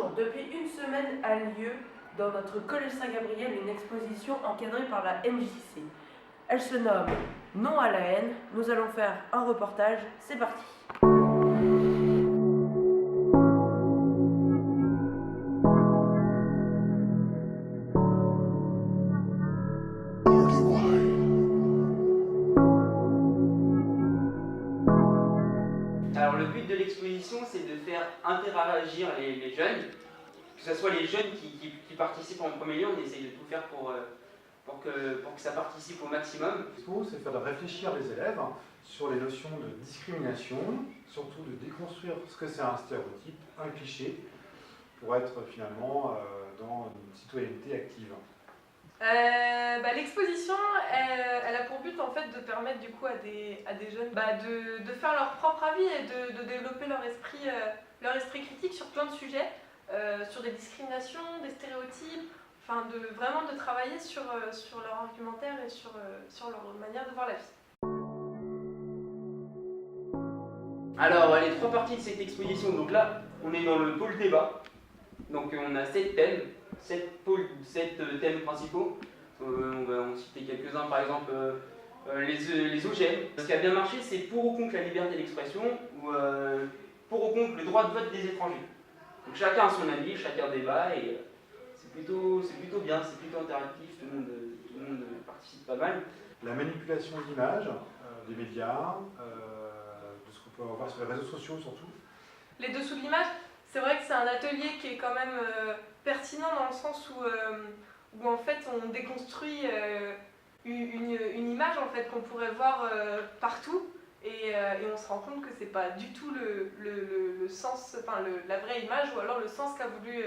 Bonjour, depuis une semaine a lieu dans notre collège Saint-Gabriel une exposition encadrée par la MJC. Elle se nomme Non à la haine. Nous allons faire un reportage, c'est parti. Alors le but de l'exposition, c'est de faire interagir les jeunes, que ce soit les jeunes qui participent en premier lieu. On essaye de tout faire pour que ça participe au maximum. L'expo, c'est faire réfléchir les élèves sur les notions de discrimination, surtout de déconstruire ce que c'est un stéréotype, un cliché, pour être finalement dans une citoyenneté active. L'exposition, elle a pour but en fait de permettre du coup à des jeunes de faire leur propre avis et de développer leur esprit critique sur plein de sujets, sur des discriminations, des stéréotypes, enfin vraiment de travailler sur leur argumentaire et sur leur manière de voir la vie. Alors les trois parties de cette exposition, donc là on est dans le pôle débat, donc on a 7 thèmes. 7 thèmes principaux. On va en citer quelques-uns, par exemple les OGM. Ce qui a bien marché, c'est pour ou contre la liberté d'expression ou pour ou contre le droit de vote des étrangers. Donc chacun a son avis, chacun débat et c'est plutôt bien, c'est plutôt interactif, tout le monde participe pas mal. La manipulation d'images, des médias, de ce qu'on peut avoir sur les réseaux sociaux surtout. Les dessous de l'image, c'est vrai que c'est un atelier qui est quand même pertinent dans le sens où en fait on déconstruit une image en fait qu'on pourrait voir partout et on se rend compte que c'est pas du tout le sens, enfin la vraie image ou alors le sens qu'a voulu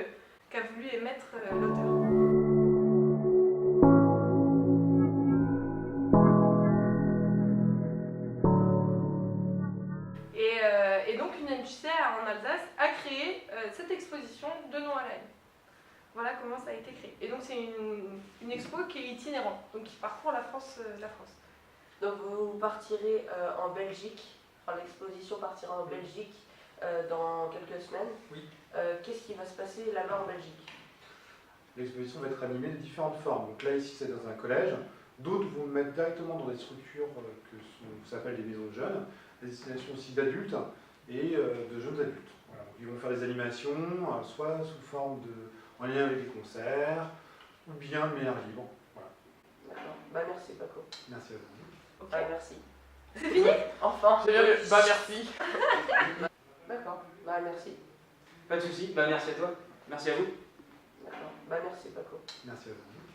émettre l'auteur. Et donc l'UNMJC en Alsace a créé cette exposition de Non à la haine. Voilà comment ça a été créé. Et donc c'est une expo qui est itinérante, donc qui parcourt la France. Donc vous partirez en Belgique, enfin l'exposition partira en Belgique dans quelques semaines. Oui. Qu'est-ce qui va se passer là-bas en Belgique? L'exposition va être animée de différentes formes. Donc là, ici, c'est dans un collège. D'autres vont le mettre directement dans des structures que s'appellent des maisons de jeunes, des destinations aussi d'adultes et de jeunes adultes. Voilà. Donc, ils vont faire des animations, soit sous forme en lien avec des concerts, ou bien de manière libre. Voilà. D'accord. Merci Paco. Merci à vous. Okay. Merci. C'est fini? Enfin. Merci. D'accord. Merci. Pas de soucis, merci à toi. Merci à vous. D'accord. Merci Paco. Merci à vous.